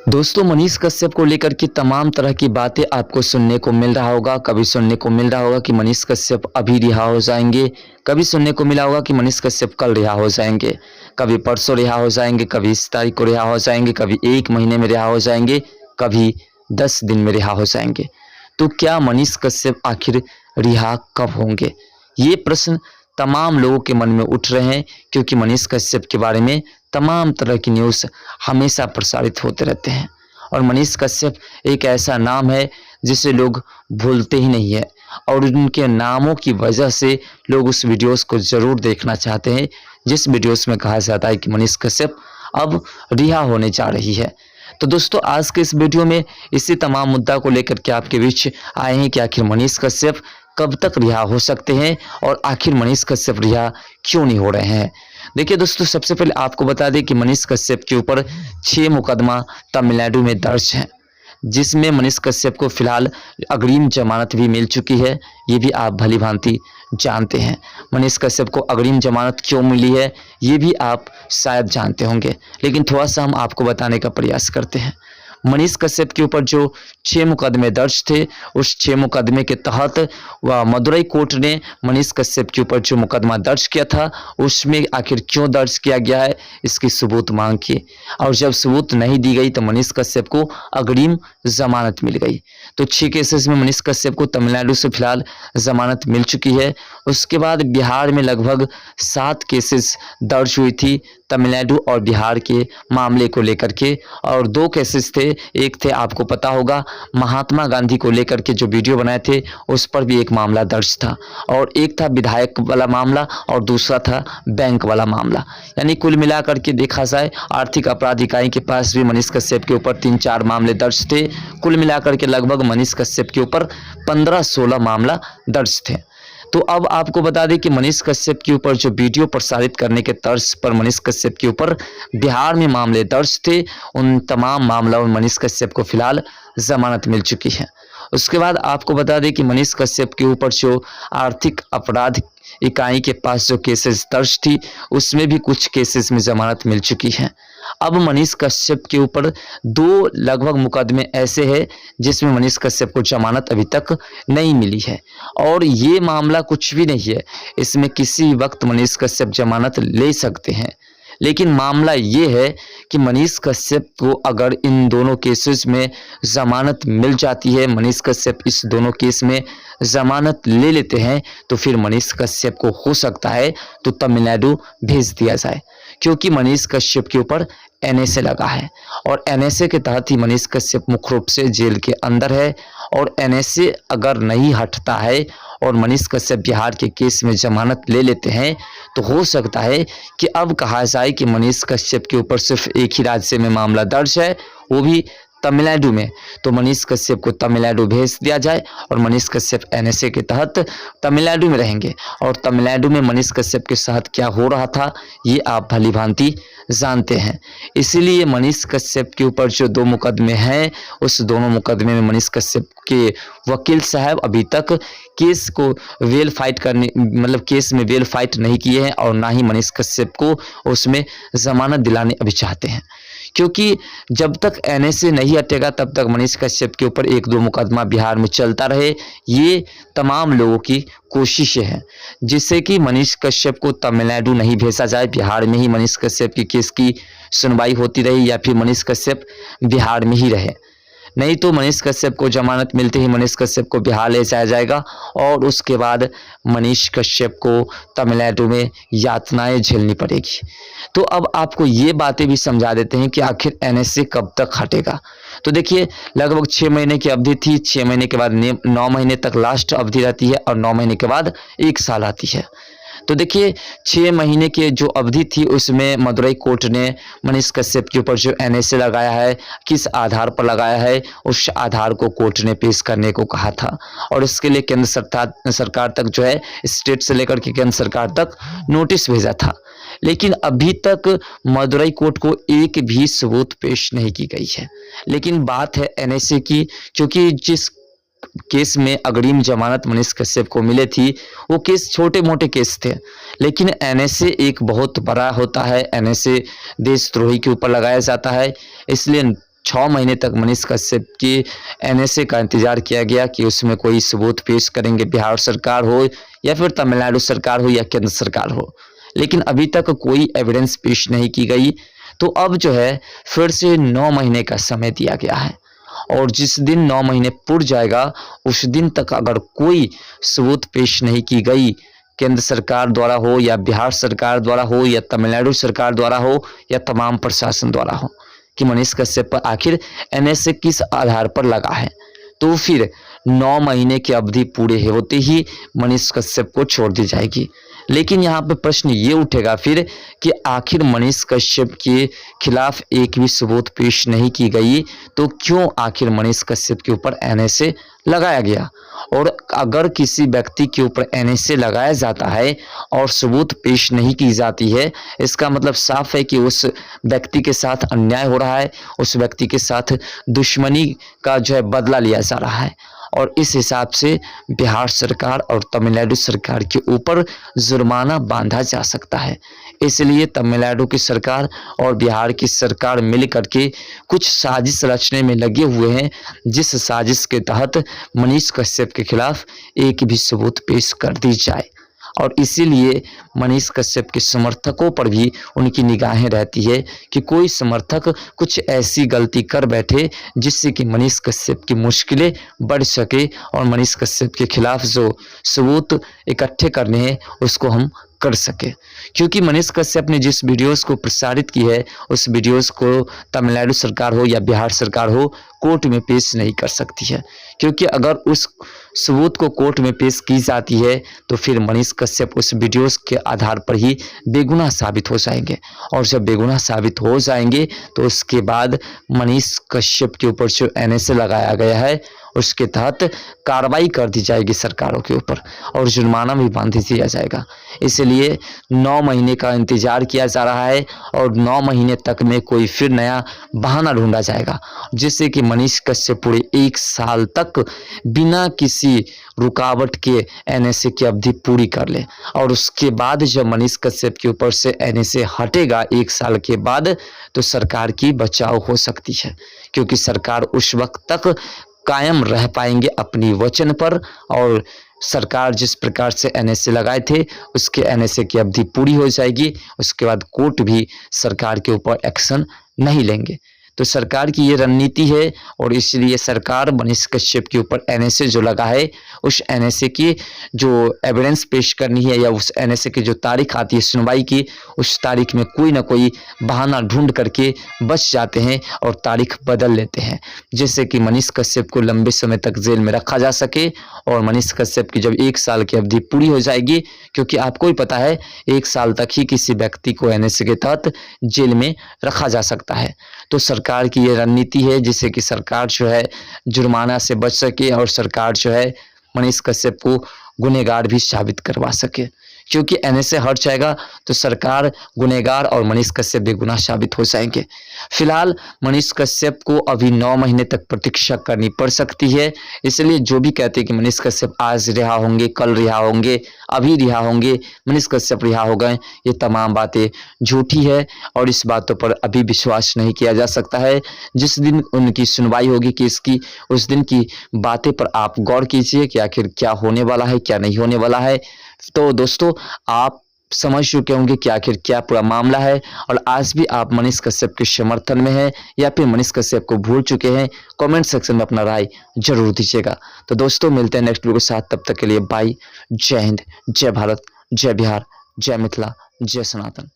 दोस्तों, मनीष कश्यप को लेकर के तमाम तरह की बातें आपको सुनने को मिल रहा होगा। कभी सुनने को मिल रहा होगा कि मनीष कश्यप अभी रिहा हो जाएंगे, कभी सुनने को मिला होगा कि मनीष कश्यप कल रिहा हो जाएंगे, कभी परसों रिहा हो जाएंगे, कभी इस तारीख को रिहा हो जाएंगे, कभी 1 महीने में रिहा हो जाएंगे, कभी 10 दिन में रिहा हो जाएंगे। तो क्या मनीष कश्यप आखिर रिहा कब होंगे? ये प्रश्न तमाम लोगों के मन में उठ रहे हैं, क्योंकि मनीष कश्यप के बारे में तमाम तरह की न्यूज़ हमेशा प्रसारित होते रहते हैं। और मनीष कश्यप एक ऐसा नाम है जिसे लोग भूलते ही नहीं है, और उनके नामों की वजह से लोग उस वीडियोस को ज़रूर देखना चाहते हैं, जिस वीडियोस में कहा जाता है कि मनीष कश्यप अब रिहा होने जा रही है। तो दोस्तों, आज के इस वीडियो में इसी तमाम मुद्दा को लेकर के आपके बीच आए हैं कि आखिर मनीष कश्यप कब तक रिहा हो सकते हैं और आखिर मनीष कश्यप रिहा क्यों नहीं हो रहे हैं। देखिए दोस्तों, सबसे पहले आपको बता दें कि मनीष कश्यप के ऊपर 6 मुकदमा तमिलनाडु में दर्ज है, जिसमें मनीष कश्यप को फिलहाल अग्रिम जमानत भी मिल चुकी है। ये भी आप भली भांति जानते हैं। मनीष कश्यप को अग्रिम जमानत क्यों मिली है ये भी आप शायद जानते होंगे, लेकिन थोड़ा सा हम आपको बताने का प्रयास करते हैं। मनीष कश्यप के ऊपर जो 6 मुकदमे दर्ज थे, उस 6 मुकदमे के तहत मदुरई कोर्ट ने मनीष कश्यप के ऊपर जो मुकदमा दर्ज किया था, उसमें आखिर क्यों दर्ज किया गया है इसकी सबूत मांग की, और जब सबूत नहीं दी गई तो मनीष कश्यप को अग्रिम जमानत मिल गई। तो 6 केसेस में मनीष कश्यप को तमिलनाडु से फिलहाल जमानत मिल चुकी है। उसके बाद बिहार में लगभग 7 केसेस दर्ज हुई थी तमिलनाडु और बिहार के मामले को लेकर के, और 2 केसेस थे। एक थे, आपको पता होगा, महात्मा गांधी को लेकर के जो वीडियो बनाए थे उस पर भी एक मामला दर्ज था, और एक था विधायक वाला मामला और दूसरा था बैंक वाला मामला। यानी कुल मिलाकर के देखा जाए, आर्थिक अपराध इकाई के पास भी मनीष कश्यप के ऊपर 3-4 मामले दर्ज थे। कुल मिलाकर के लगभग मनीष कश्यप के ऊपर 15-16 मामला दर्ज थे। तो अब आपको बता दें कि मनीष कश्यप के ऊपर जो वीडियो प्रसारित करने के तर्ज पर मनीष कश्यप के ऊपर बिहार में मामले दर्ज थे, उन तमाम मामलों में मनीष कश्यप को फिलहाल जमानत मिल चुकी है। उसके बाद आपको बता दें कि मनीष कश्यप के ऊपर जो आर्थिक अपराध इकाई के पास जो केसेस दर्ज थी, उसमें भी कुछ केसेस में जमानत मिल चुकी है। अब मनीष कश्यप के ऊपर 2 लगभग मुकदमे ऐसे हैं जिसमें मनीष कश्यप को जमानत अभी तक नहीं मिली है, और ये मामला कुछ भी नहीं है, इसमें किसी वक्त मनीष कश्यप जमानत ले सकते हैं। लेकिन मामला ये है कि मनीष कश्यप को अगर इन दोनों केसेस में जमानत मिल जाती है, मनीष कश्यप इस दोनों केस में जमानत ले लेते हैं, तो फिर मनीष कश्यप को हो सकता है तो तमिलनाडु भेज दिया जाए, क्योंकि मनीष कश्यप के ऊपर एनएसए लगा है, और एनएसए के तहत ही मनीष कश्यप मुख्य रूप से जेल के अंदर है। और एनएसए अगर नहीं हटता है और मनीष कश्यप बिहार के केस में जमानत ले लेते हैं, तो हो सकता है कि अब कहा जाए कि मनीष कश्यप के ऊपर सिर्फ एक ही राज्य में मामला दर्ज है, वो भी तमिलनाडु में, तो मनीष कश्यप को तमिलनाडु भेज दिया जाए और मनीष कश्यप एनएसए के तहत तमिलनाडु में रहेंगे। और तमिलनाडु में मनीष कश्यप के साथ क्या हो रहा था ये आप भली भांति जानते हैं। इसीलिए मनीष कश्यप के ऊपर जो 2 मुकदमे हैं, उस दोनों मुकदमे में मनीष कश्यप के वकील साहब अभी तक केस को वेल फाइट करने केस में वेल फाइट नहीं किए हैं, और ना ही मनीष कश्यप को उसमें जमानत दिलाने अभी चाहते हैं, क्योंकि जब तक एनएसए नहीं हटेगा तब तक मनीष कश्यप के ऊपर 1-2 मुकदमा बिहार में चलता रहे। ये तमाम लोगों की कोशिशें हैं जिससे कि मनीष कश्यप को तमिलनाडु नहीं भेजा जाए, बिहार में ही मनीष कश्यप की केस की सुनवाई होती रही, या फिर मनीष कश्यप बिहार में ही रहे। नहीं तो मनीष कश्यप को जमानत मिलते ही मनीष कश्यप को बिहार ले जाया जाएगा, और उसके बाद मनीष कश्यप को तमिलनाडु में यातनाएं झेलनी पड़ेगी। तो अब आपको ये बातें भी समझा देते हैं कि आखिर एनएसए कब तक हटेगा। तो देखिए, लगभग 6 महीने की अवधि थी, 6 महीने के बाद 9 महीने तक लास्ट अवधि रहती है, और 9 महीने के बाद 1 साल आती है। तो देखिए, 6 महीने के जो अवधि थी उसमें मदुरई कोर्ट ने मनीष कश्यप के ऊपर जो एनएसए लगाया है, किस आधार पर लगाया है, उस आधार को कोर्ट ने पेश करने को कहा था, और इसके लिए केंद्र सरकार तक जो है, स्टेट से लेकर के केंद्र सरकार तक नोटिस भेजा था। लेकिन अभी तक मदुरई कोर्ट को एक भी सबूत पेश नहीं की गई है। लेकिन बात है एनएसए की, क्योंकि जिस केस में अग्रिम जमानत मनीष कश्यप को मिले थी वो केस छोटे मोटे केस थे, लेकिन एनएसए एक बहुत बड़ा होता है। एनएसए देशद्रोही के ऊपर लगाया जाता है, इसलिए 6 महीने तक मनीष कश्यप की एनएसए का इंतजार किया गया कि उसमें कोई सबूत पेश करेंगे, बिहार सरकार हो या फिर तमिलनाडु सरकार हो या केंद्र सरकार हो, लेकिन अभी तक कोई एविडेंस पेश नहीं की गई। तो अब जो है फिर से 9 महीने का समय दिया गया है और जिस दिन 9 महीने पूर्ण जाएगा उस दिन तक अगर कोई सबूत पेश नहीं की गई, केंद्र सरकार द्वारा हो या बिहार सरकार द्वारा हो या तमिलनाडु सरकार द्वारा हो या तमाम प्रशासन द्वारा हो, कि मनीष कश्यप पर आखिर एनएसए किस आधार पर लगा है, तो फिर 9 महीने की अवधि पूरे होते ही मनीष कश्यप को छोड़ दी जाएगी। लेकिन यहाँ पे प्रश्न ये उठेगा फिर कि आखिर मनीष कश्यप के खिलाफ एक भी सबूत पेश नहीं की गई, तो क्यों आखिर मनीष कश्यप के ऊपर एनएसए लगाया गया। और अगर किसी व्यक्ति के ऊपर एनएसए लगाया जाता है और सबूत पेश नहीं की जाती है, इसका मतलब साफ है कि उस व्यक्ति के साथ अन्याय हो रहा है, उस व्यक्ति के साथ दुश्मनी का जो है बदला लिया जा रहा है। और इस हिसाब से बिहार सरकार और तमिलनाडु सरकार के ऊपर जुर्माना बांधा जा सकता है। इसलिए तमिलनाडु की सरकार और बिहार की सरकार मिल करके कुछ साजिश रचने में लगे हुए हैं, जिस साजिश के तहत मनीष कश्यप के खिलाफ एक भी सबूत पेश कर दी जाए। और इसीलिए मनीष कश्यप के समर्थकों पर भी उनकी निगाहें रहती है कि कोई समर्थक कुछ ऐसी गलती कर बैठे जिससे कि मनीष कश्यप की मुश्किलें बढ़ सके और मनीष कश्यप के खिलाफ जो सबूत इकट्ठे करने हैं उसको हम कर सके। क्योंकि मनीष कश्यप ने जिस वीडियोस को प्रसारित की है उस वीडियोस को तमिलनाडु सरकार हो या बिहार सरकार हो कोर्ट में पेश नहीं कर सकती है, क्योंकि अगर उस सबूत को कोर्ट में पेश की जाती है तो फिर मनीष कश्यप उस वीडियोस के आधार पर ही बेगुनाह साबित हो जाएंगे। और जब बेगुनाह साबित हो जाएंगे तो उसके बाद मनीष कश्यप के ऊपर जो एनएसए लगाया गया है उसके तहत कार्रवाई कर दी जाएगी सरकारों के ऊपर और जुर्माना भी बांध दिया जाएगा। इसलिए 9 महीने का इंतजार किया जा रहा है और 9 महीने तक में कोई फिर नया बहाना ढूंढा जाएगा जिससे कि मनीष कश्यप पूरे 1 साल तक बिना किसी रुकावट के एनएसए की अवधि पूरी कर ले। और उसके बाद जब मनीष कश्यप के ऊपर से एनएसए हटेगा 1 साल के बाद तो सरकार की बचाव हो सकती है, क्योंकि सरकार उस वक्त तक कायम रह पाएंगे अपनी वचन पर और सरकार जिस प्रकार से एनएसए लगाए थे उसके एनएसए की अवधि पूरी हो जाएगी। उसके बाद कोर्ट भी सरकार के ऊपर एक्शन नहीं लेंगे। तो सरकार की ये रणनीति है और इसलिए सरकार मनीष कश्यप के ऊपर एनएसए जो लगा है उस एनएसए की जो एविडेंस पेश करनी है या उस एनएसए की जो तारीख आती है सुनवाई की, उस तारीख में कोई ना कोई बहाना ढूंढ करके बच जाते हैं और तारीख बदल लेते हैं, जिससे कि मनीष कश्यप को लंबे समय तक जेल में रखा जा सके। और मनीष कश्यप की जब 1 साल की अवधि पूरी हो जाएगी, क्योंकि आपको ही पता है 1 साल तक ही किसी व्यक्ति को एनएसए के तहत जेल में रखा जा सकता है, तो सरकार की ये रणनीति है जिससे कि सरकार जो है जुर्माना से बच सके और सरकार जो है मनीष कश्यप को गुनहगार भी साबित करवा सके। क्योंकि एनएसए हट जाएगा तो सरकार गुनहगार और मनीष कश्यप बेगुनाह साबित हो जाएंगे। फिलहाल मनीष कश्यप को अभी 9 महीने तक प्रतीक्षा करनी पड़ सकती है। इसलिए जो भी कहते हैं कि मनीष कश्यप आज रिहा होंगे, कल रिहा होंगे, अभी रिहा होंगे, मनीष कश्यप रिहा हो गए, ये तमाम बातें झूठी है और इस बातों पर अभी विश्वास नहीं किया जा सकता है। जिस दिन उनकी सुनवाई होगी केस की, उस दिन की बातें पर आप गौर कीजिए कि आखिर क्या होने वाला है, क्या नहीं होने वाला है। तो दोस्तों, आप समझ चुके होंगे कि आखिर क्या पूरा मामला है और आज भी आप मनीष कश्यप के समर्थन में हैं या फिर मनीष कश्यप को भूल चुके हैं। कमेंट सेक्शन में अपना राय जरूर दीजिएगा। तो दोस्तों, मिलते हैं नेक्स्ट वीडियो के साथ, तब तक के लिए बाय। जय हिंद, जय भारत, जय बिहार, जय मिथिला, जय सनातन।